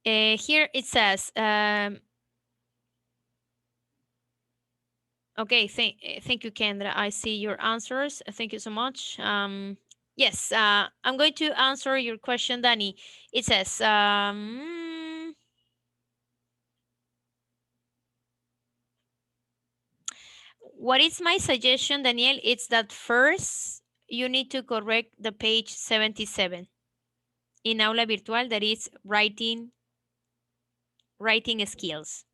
Here it says, okay, thank you, Kendra. I see your answers. Thank you so much. Yes, I'm going to answer your question, Danny. It says, what is my suggestion, Daniel? It's that first you need to correct the page 77 in Aula Virtual, that is writing skills.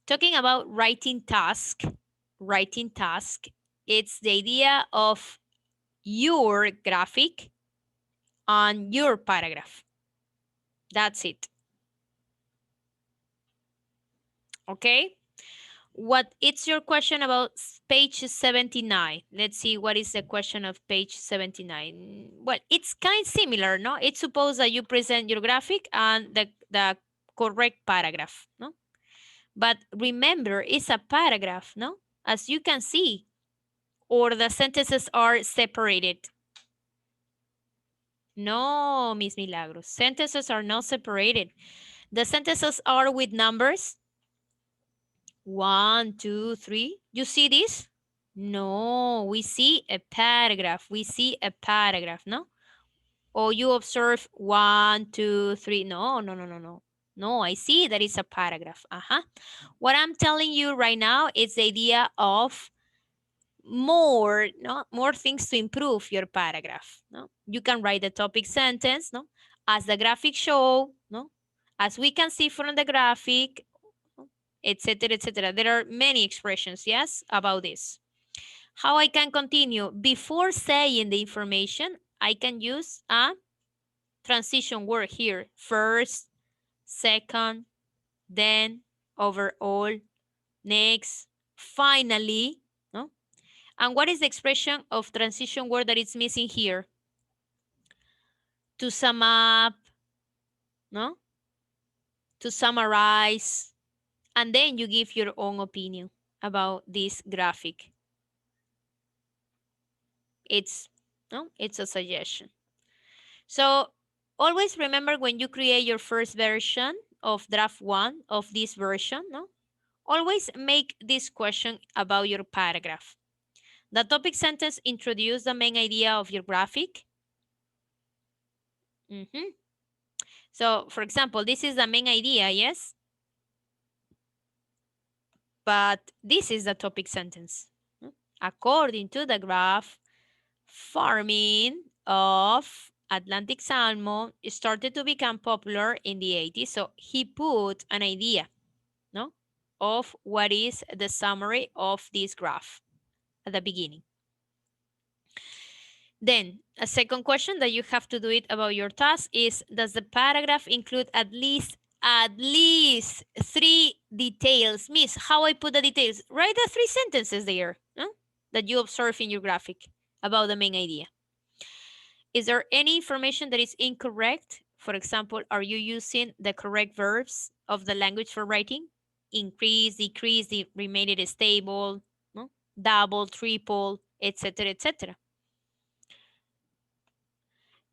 Talking about writing task, it's the idea of your graphic on your paragraph. That's it. Okay? What it's your question about page 79? Let's see what is the question of page 79. Well, it's kind of similar, no? It's suppose that you present your graphic and the correct paragraph, no? But remember, it's a paragraph, no? As you can see, or the sentences are separated. No, Miss Milagros, sentences are not separated. The sentences are with numbers. 1, 2, 3. You see this? No, we see a paragraph. We see a paragraph, no? Or you observe 1, 2, 3. No, no, no, no, no. No, I see that it's a paragraph. What I'm telling you right now is the idea of more, no, more things to improve your paragraph. No, you can write the topic sentence, no, as the graphic show, no, as we can see from the graphic, etc., etc. There are many expressions, yes, about this. How I can continue? Before saying the information, I can use a transition word here. First, second, then, overall, next, finally, no? And what is the expression of transition word that is missing here? To sum up, no? To summarize, and then you give your own opinion about this graphic. It's, no, it's a suggestion. So always remember when you create your first version of draft one of this version, no? Always make this question about your paragraph. The topic sentence introduce the main idea of your graphic. So for example, this is the main idea, yes? But this is the topic sentence. According to the graph, farming of Atlantic salmon started to become popular in the 80s. So he put an idea, no, of what is the summary of this graph at the beginning. Then a second question that you have to do it about your task is, does the paragraph include at least 3 details? Miss, how I put the details? Write the 3 sentences there, no? That you observe in your graphic about the main idea. Is there any information that is incorrect? For example, are you using the correct verbs of the language for writing? Increase, decrease, remain it stable, no? Double, triple, etc., etc.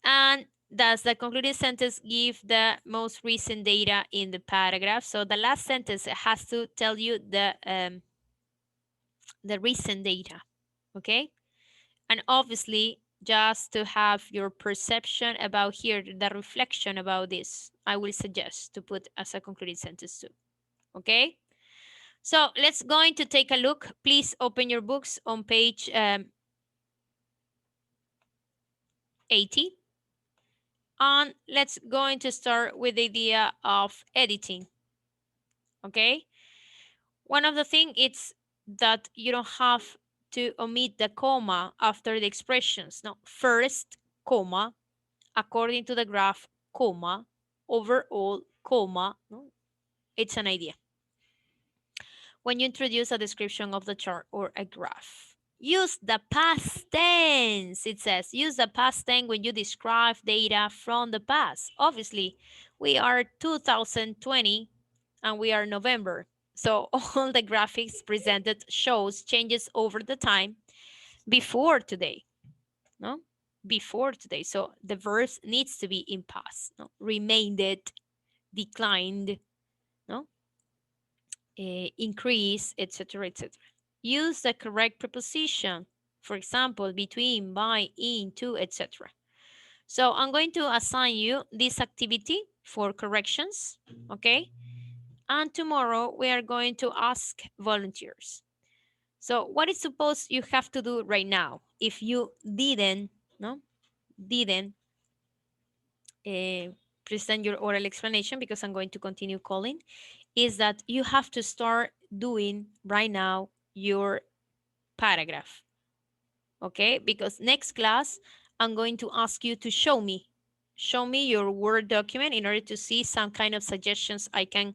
And does the concluded sentence give the most recent data in the paragraph? So the last sentence has to tell you the recent data, okay? And obviously, just to have your perception about here, the reflection about this, I will suggest to put as a concluded sentence too, okay? So let's going to take a look. Please open your books on page 80. And let's going to start with the idea of editing, okay? One of the things is that you don't have to omit the comma after the expressions. No, first, comma, according to the graph, comma, overall, comma, no? It's an idea. When you introduce a description of the chart or a graph, use the past tense. It says use the past tense when you describe data from the past. Obviously, we are 2020 and we are November. So all the graphics presented shows changes over the time before today, no? Before today. So the verb needs to be in past, no? Remained, declined, no? Increase, etc., etc. Use the correct preposition. For example, between, by, in, to, etc. So I'm going to assign you this activity for corrections, okay? And tomorrow we are going to ask volunteers. So what is supposed you have to do right now? If you didn't, no, didn't present your oral explanation, because I'm going to continue calling, is that you have to start doing right now your paragraph, okay? Because next class, I'm going to ask you to show me your Word document in order to see some kind of suggestions I can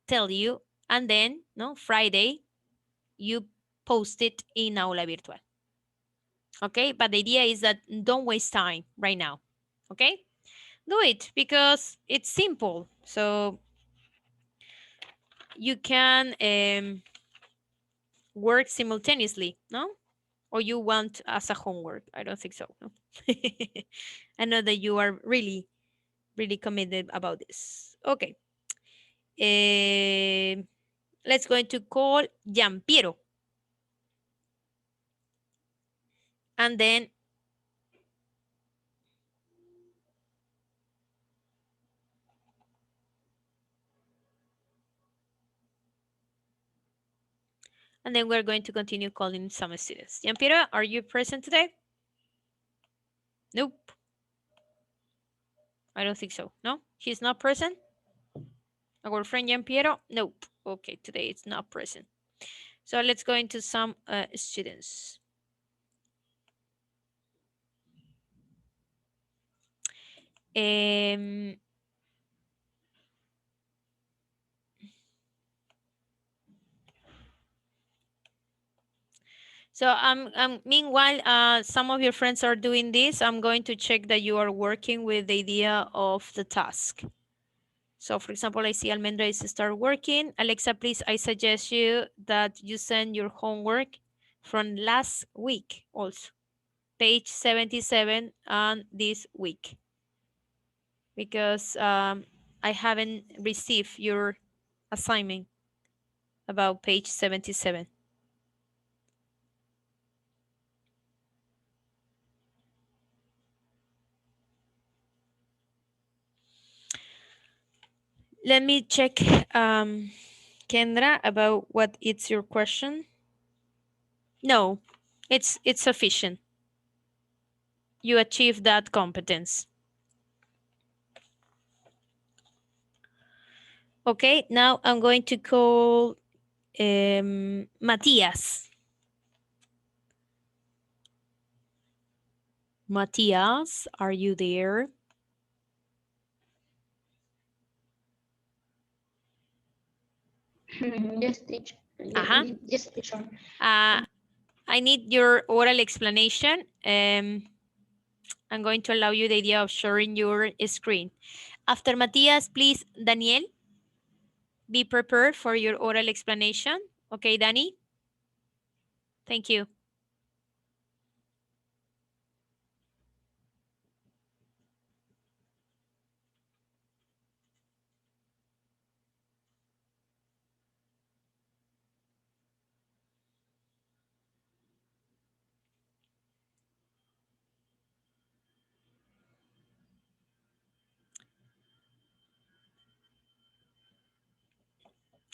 tell you. And then, no, Friday, you post it in Aula Virtual. Okay, but the idea is that don't waste time right now. Okay, do it because it's simple. So you can work simultaneously, no? Or you want as a homework? I don't think so. No. I know that you are really, really committed about this. Okay. Let's going to call Giampiero. And then we're going to continue calling some students. Giampiero, are you present today? Nope. I don't think so. No, he's not present. Our friend Giampiero? Nope. Okay, today it's not present. So let's go into some students. So meanwhile, some of your friends are doing this. I'm going to check that you are working with the idea of the task. So for example, I see Almendra is start working. Alexa, please, I suggest you that you send your homework from last week also. Page 77 and this week. Because I haven't received your assignment about page 77. Let me check, Kendra, about what is your question. No, it's sufficient. You achieved that competence. Okay, now I'm going to call Matthias. Matthias, are you there? Yes, teacher. Yes, teacher. I need your oral explanation. I'm going to allow you the idea of sharing your screen. After Matthias, please, Daniel, be prepared for your oral explanation. Okay, Danny? Thank you.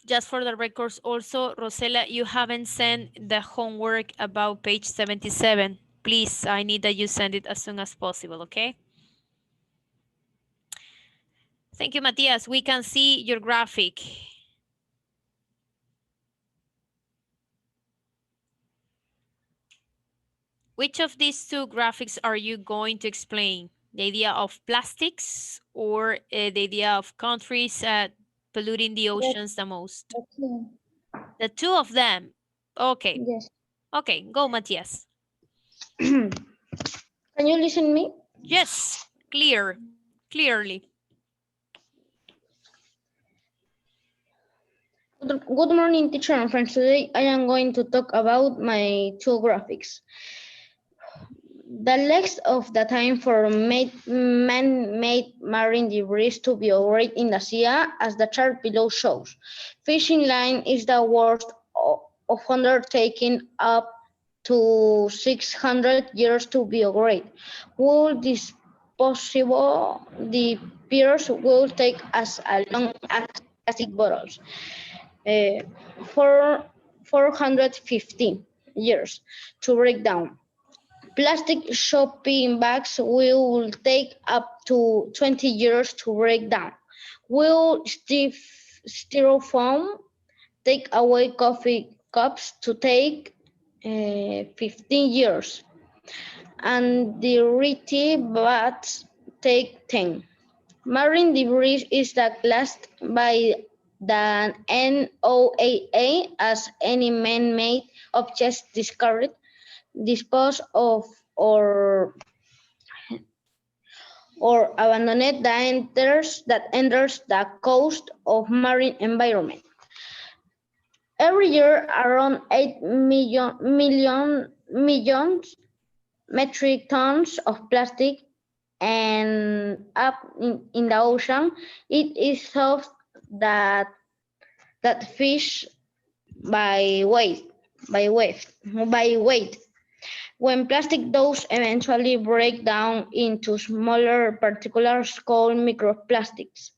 Just for the records also, Rosella, you haven't sent the homework about page 77. Please, I need that you send it as soon as possible, okay? Thank you, Matthias. We can see your graphic. Which of these two graphics are you going to explain? The idea of plastics or the idea of countries polluting the oceans the most? The two of them. Okay. Yes. Okay, go, Matthias. Can you listen me? Yes, clearly. Good morning, teacher and friends. Today I am going to talk about my two graphics. The length of the time for man-made marine debris to biodegradate in the sea, as the chart below shows. Fishing line is the worst of undertaking up to 600 years to biodegradate. Will this possible? The piers will take as long as plastic bottles. For 450 years to break down. Plastic shopping bags will take up to 20 years to break down. Will styrofoam take away coffee cups to take 15 years? And the RITI bats take 10. Marine debris is classed by the NOAA as any man-made objects discarded, disposed of, or abandoned that enters the coast of marine environment. Every year, around 8 millions metric tons of plastic and up in the ocean. It is thought that fish by weight. When plastic does eventually break down into smaller particles called microplastics.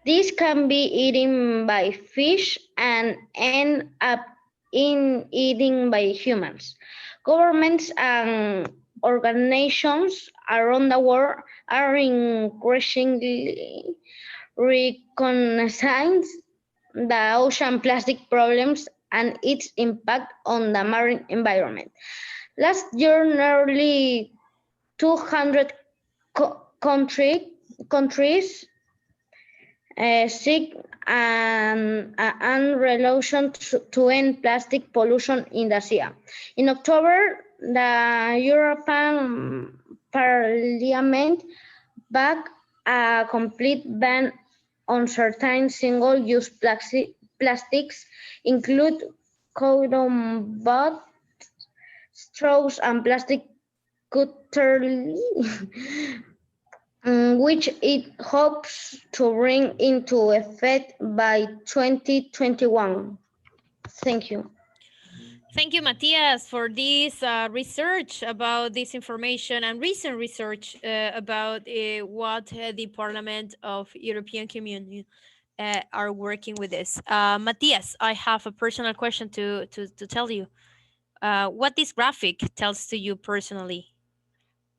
These can be eaten by fish and end up in eating by humans. Governments and organizations around the world are increasingly recognizing the ocean plastic problems and its impact on the marine environment. Last year, nearly 200 countries seek an resolution to end plastic pollution in the sea. In October, the European Parliament backed a complete ban on certain single-use plastics, include cotton buds, straws, and plastic cutlery, which it hopes to bring into effect by 2021. Thank you. Thank you, Matthias, for this research about this information and recent research about what the Parliament of European Community are working with this. Matthias, I have a personal question to tell you. What this graphic tells to you personally?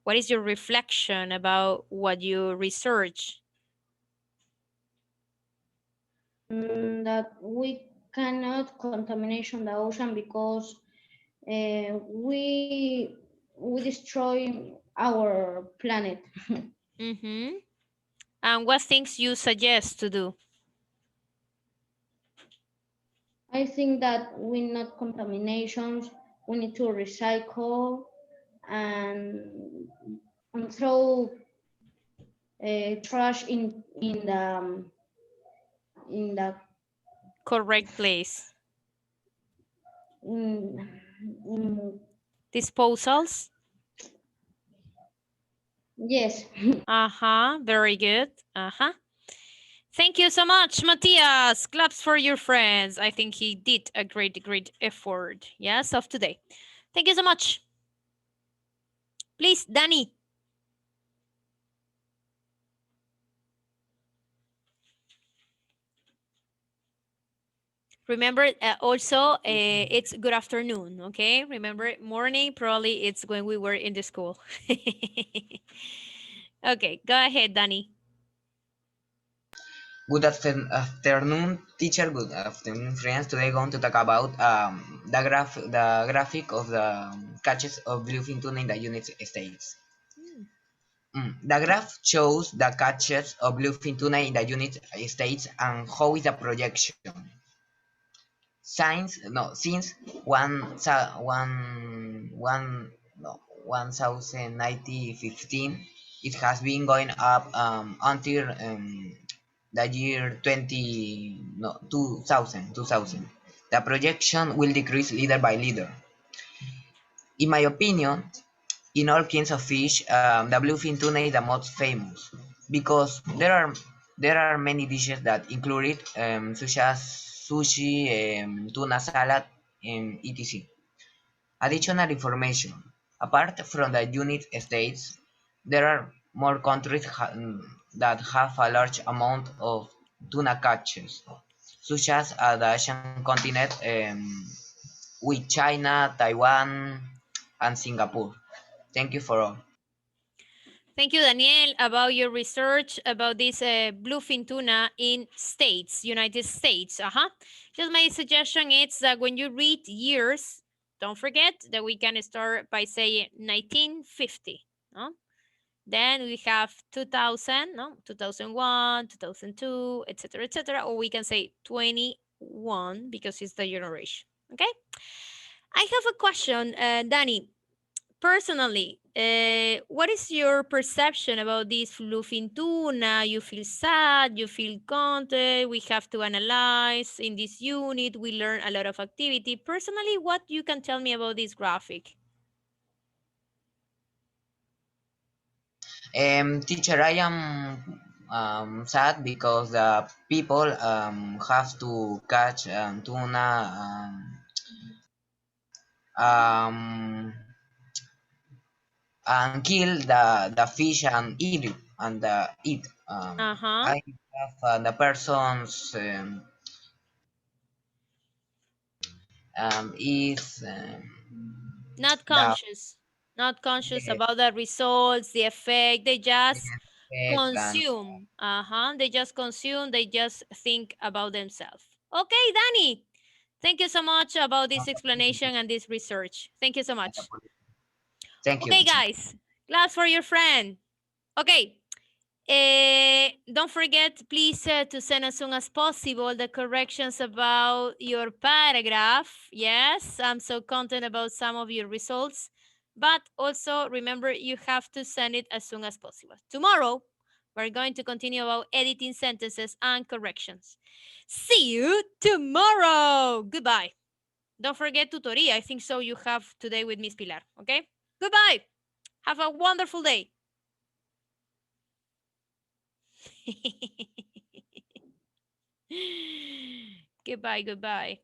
What is your reflection about what you research? That we cannot contamination the ocean because we destroy our planet. Mm-hmm. And what things you suggest to do? I think that we not contaminations. We need to recycle and throw trash in the Correct place. in, Disposals? yes. Uh-huh, very good. Uh-huh. Thank you so much, Matthias. Claps for your friends. I think he did a great effort, yes, of today. Thank you so much. Please, Danny. Remember, also, it's good afternoon, okay? Remember, morning, probably it's when we were in the school. Okay, go ahead, Danny. Good afternoon, teacher. Good afternoon, friends. Today I'm going to talk about the graphic of the catches of bluefin tuna in the United States. The graph shows the catches of bluefin tuna in the United States and how is the projection. Since 1915, it has been going up until the year 2000. The projection will decrease leader by leader. In my opinion, in all kinds of fish, the bluefin tuna is the most famous because there are many dishes that include it, such as sushi, tuna salad, and etc. Additional information: apart from the United States, there are more countries that have a large amount of tuna catches, such as the Asian continent, with China, Taiwan, and Singapore. Thank you for all. Thank you, Daniel, about your research about this bluefin tuna in States, United States. Just my suggestion is that when you read years, don't forget that we can start by saying 1950. No? Then we have 2000, no? 2001, 2002, etc., or we can say 21 because it's the generation. Okay. I have a question, Danny. Personally, what is your perception about this bluefin tuna? You feel sad, you feel content, we have to analyze. In this unit, we learn a lot of activity. Personally, what you can tell me about this graphic? Teacher, I am sad because the people have to catch tuna, um, and kill the fish and eat it and eat. Uh-huh. I have the persons is Not the conscious. Not conscious the about the results, the effect. They just effect and consume. They just consume. They just think about themselves. Okay, Danny. Thank you so much about this explanation and this research. Thank you so much. thank you, Okay, teacher. guys. Class for your friend. Okay. Don't forget, please, to send as soon as possible the corrections about your paragraph. Yes, I'm so content about some of your results. But also, remember, you have to send it as soon as possible. Tomorrow, we're going to continue about editing sentences and corrections. See you tomorrow. Goodbye. Don't forget tutoría. I think so you have today with Miss Pilar. Okay? Goodbye. Have a wonderful day. Goodbye, goodbye.